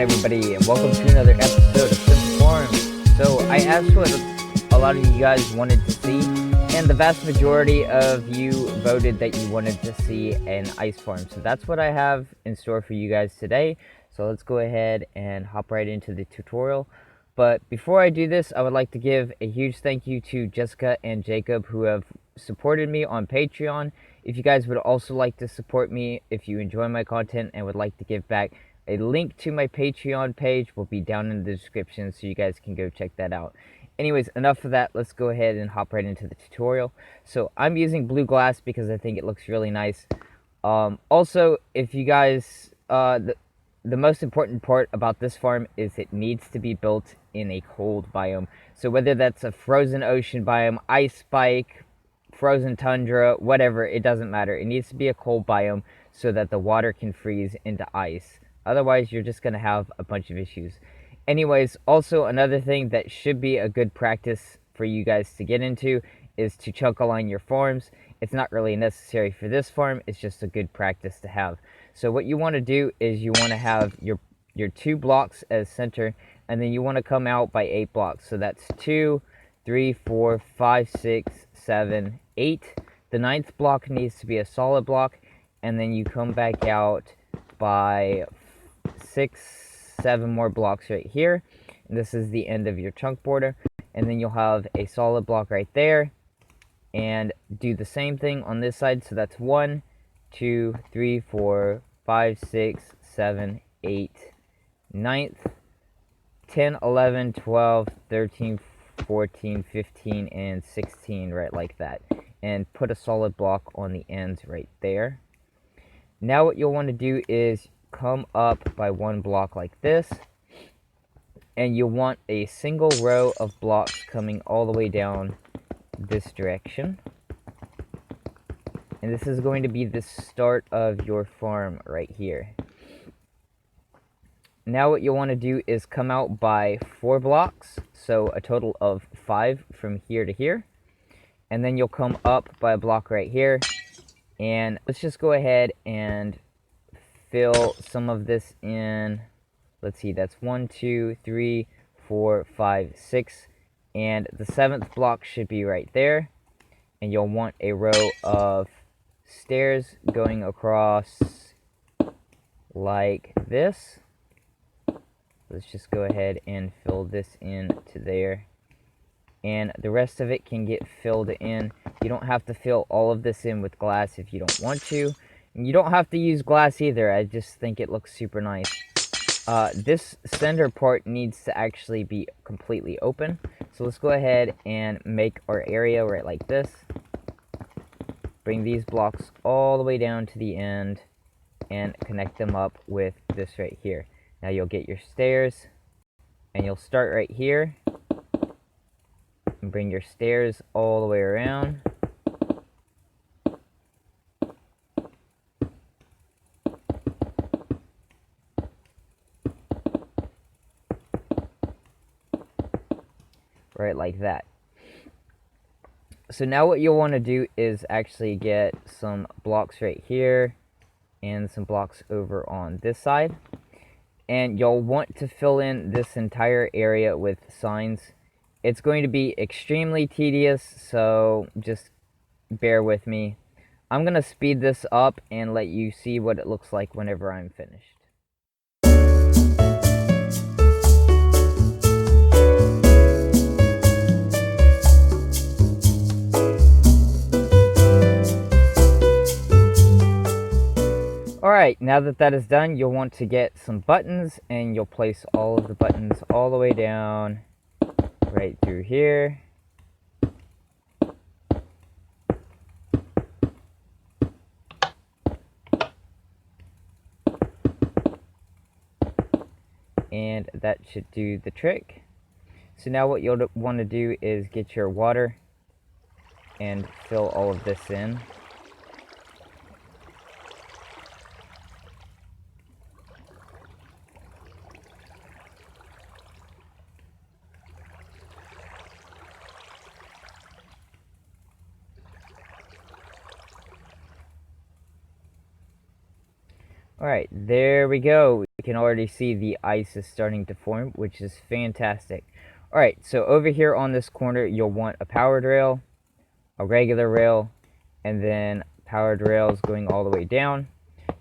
on, everybody, and welcome to another episode of Simple Farms. So I asked what a lot of you guys wanted to see, and the vast majority of you voted that you wanted to see an ice farm. So that's what I have in store for you guys today. So let's go ahead and hop right into the tutorial. But before I do this, I would like to give a huge thank you to Jessica and Jacob, who have supported me on Patreon. If you guys would also like to support me, if you enjoy my content and would like to give back, a link to my Patreon page will be down in the description, so you guys can go check that out. Anyways, enough of that. Let's go ahead and hop right into the tutorial. So I'm using blue glass because I think it looks really nice. Also, if you guys, the most important part about this farm is it needs to be built in a cold biome. So whether that's a frozen ocean biome, ice spike, frozen tundra, whatever, it doesn't matter. It needs to be a cold biome so that the water can freeze into ice. Otherwise, you're just going to have a bunch of issues. Anyways, also another thing that should be a good practice for you guys to get into is to chunk align your farms. It's not really necessary for this farm, it's just a good practice to have. So what you want to do is you want to have your 2 blocks as center, and then you want to come out by 8 blocks. So that's 2, 3, 4, 5, 6, 7, 8. The 9th block needs to be a solid block, and then you come back out by 6, 7 more blocks right here. And this is the end of your chunk border, and then you'll have a solid block right there, and do the same thing on this side. So that's 1, 2, 3, 4, 5, 6, 7, 8, 9th, 10, 11, 12, 13, 14, 15, and 16, right like that. And put a solid block on the ends right there. Now what you'll want to do is come up by 1 block like this, and you'll want a single row of blocks coming all the way down this direction. And this is going to be the start of your farm right here. Now what you'll want to do is come out by 4 blocks, so a total of 5 from here to here. And then you'll come up by a block right here. And let's just go ahead and fill some of this in. Let's see, that's 1, 2, 3, 4, 5, 6. And the 7th block should be right there. And you'll want a row of stairs going across like this. Let's just go ahead and fill this in to there. And the rest of it can get filled in. You don't have to fill all of this in with glass if you don't want to. And you don't have to use glass either. I just think it looks super nice. This center part needs to actually be completely open. So let's go ahead and make our area right like this. Bring these blocks all the way down to the end and connect them up with this right here. Now you'll get your stairs, and you'll start right here and bring your stairs all the way around. Right like that. So now what you'll want to do is actually get some blocks right here and some blocks over on this side. And you'll want to fill in this entire area with signs. It's going to be extremely tedious, so just bear with me. I'm going to speed this up and let you see what it looks like whenever I'm finished. Alright, now that that is done, you'll want to get some buttons, and you'll place all of the buttons all the way down right through here. And that should do the trick. So now what you'll want to do is get your water and fill all of this in. Alright, there we go. We can already see the ice is starting to form, which is fantastic. Alright, so over here on this corner, you'll want a powered rail, a regular rail, and then powered rails going all the way down.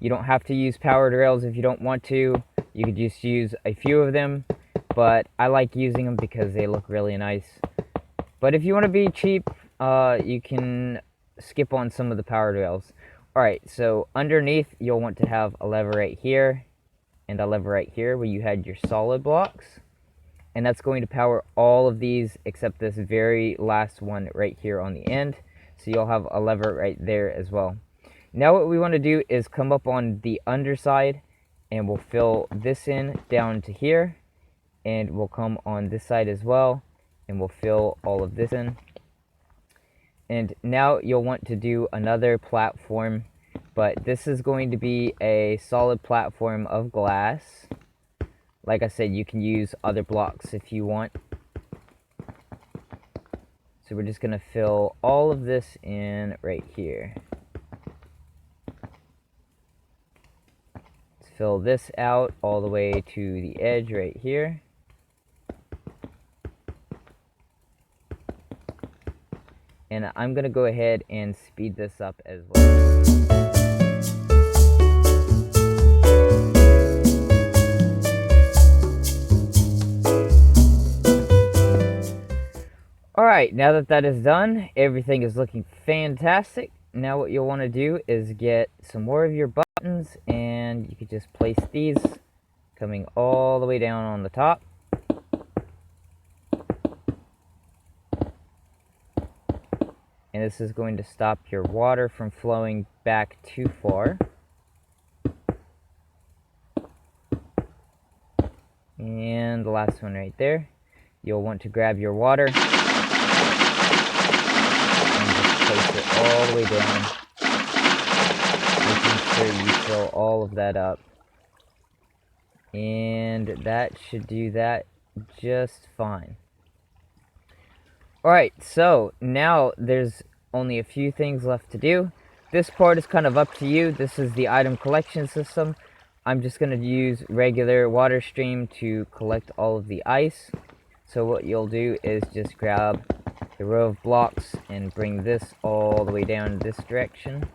You don't have to use powered rails if you don't want to. You could just use a few of them, but I like using them because they look really nice. But if you want to be cheap, you can skip on some of the powered rails. Alright, so underneath you'll want to have a lever right here and a lever right here where you had your solid blocks. And that's going to power all of these except this very last one right here on the end. So you'll have a lever right there as well. Now what we want to do is come up on the underside and we'll fill this in down to here. And we'll come on this side as well and we'll fill all of this in. And now you'll want to do another platform, but this is going to be a solid platform of glass. Like I said, you can use other blocks if you want. So we're just going to fill all of this in right here. Let's fill this out all the way to the edge right here. And I'm going to go ahead and speed this up as well. Alright, now that that is done, everything is looking fantastic. Now what you'll want to do is get some more of your buttons, and you can just place these coming all the way down on the top. And this is going to stop your water from flowing back too far. And the last one right there. You'll want to grab your water and just place it all the way down, making sure you fill all of that up. And that should do that just fine. Alright, so now there's only a few things left to do. This part is kind of up to you. This is the item collection system. I'm just going to use regular water stream to collect all of the ice. So what you'll do is just grab the row of blocks and bring this all the way down this direction.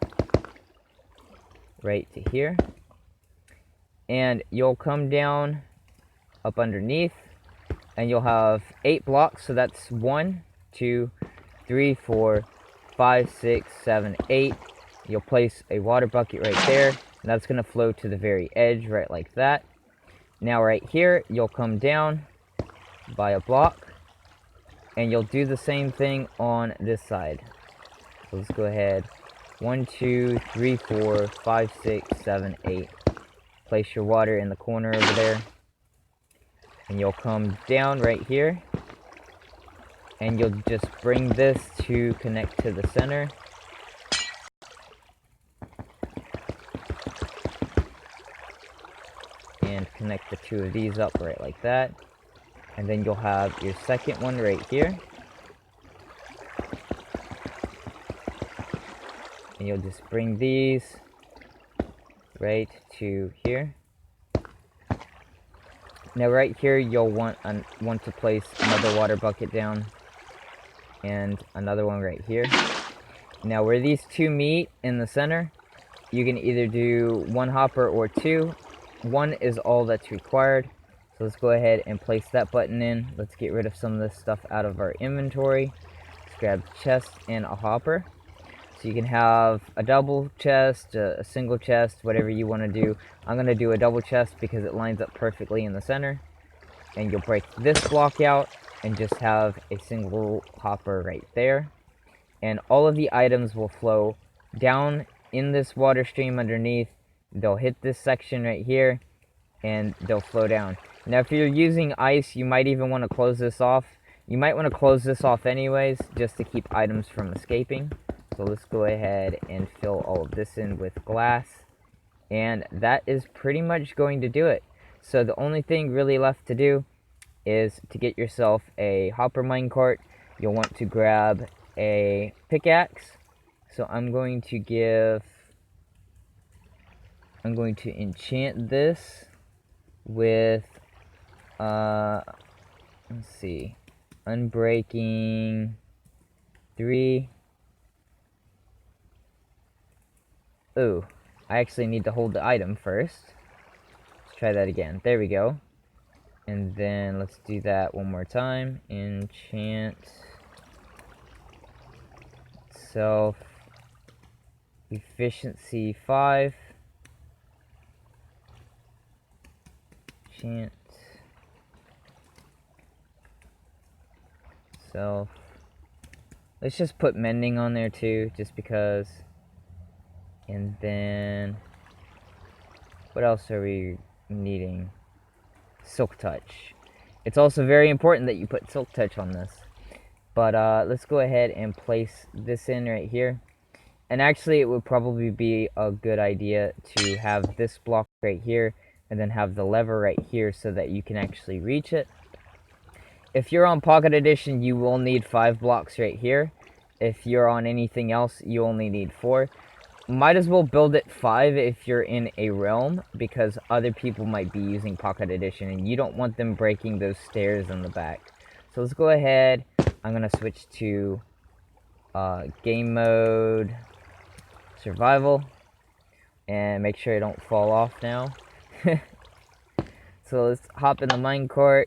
Right to here. And you'll come down up underneath and you'll have 8 blocks. So that's 1, 2, 3, 4, 5, 6, 7, 8. You'll place a water bucket right there, and that's going to flow to the very edge, right like that. Now right here, you'll come down by a block, and you'll do the same thing on this side. So let's go ahead. 1, 2, 3, 4, 5, 6, 7, 8. Place your water in the corner over there, and you'll come down right here. And you'll just bring this to connect to the center. And connect the 2 of these up right like that. And then you'll have your second one right here. And you'll just bring these right to here. Now right here you'll want to place another water bucket down. And another one right here. Now where these 2 meet in the center, you can either do 1 hopper or 2. 1 is all that's required. So let's go ahead and place that button in. Let's get rid of some of this stuff out of our inventory. Let's grab a chest and a hopper. So you can have a double chest, a single chest, whatever you want to do. I'm going to do a double chest because it lines up perfectly in the center. And you'll break this block out and just have a single hopper right there. And all of the items will flow down in this water stream underneath. They'll hit this section right here and they'll flow down. Now if you're using ice, you might even want to close this off. You might want to close this off anyways, just to keep items from escaping. So let's go ahead and fill all of this in with glass. And that is pretty much going to do it. So the only thing really left to do is to get yourself a hopper minecart. You'll want to grab a pickaxe. So I'm going to give I'm going to enchant this with, let's see, Unbreaking 3. Ooh, I actually need to hold the item first. Let's try that again. There we go. And then let's do that one more time. Enchant self efficiency 5. Enchant self. Let's just put mending on there too, just because. And then what else are we needing? Silk Touch. It's also very important that you put Silk Touch on this. But let's go ahead and place this in right here. And actually, it would probably be a good idea to have this block right here and then have the lever right here so that you can actually reach it. If you're on Pocket Edition, you will need 5 blocks right here. If you're on anything else, you only need 4. Might as well build it 5 if you're in a realm, because other people might be using Pocket Edition and you don't want them breaking those stairs in the back. So let's go ahead. I'm going to switch to game mode survival and make sure I don't fall off now. So let's hop in the minecart.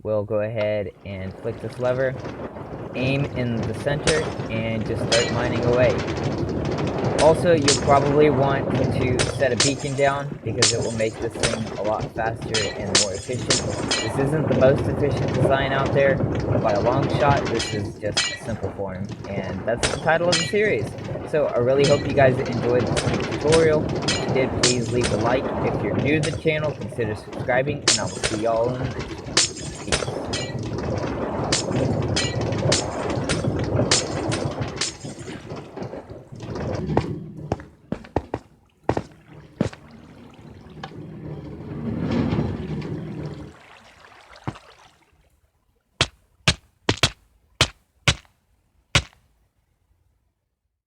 We'll go ahead and flick this lever, aim in the center, and just start mining away. Also, you'll probably want to set a beacon down because it will make this thing a lot faster and more efficient. This isn't the most efficient design out there, but by a long shot, this is just a simple form, and that's the title of the series. So I really hope you guys enjoyed this tutorial. If you did, please leave a like. If you're new to the channel, consider subscribing, and I will see y'all in the next one. Peace.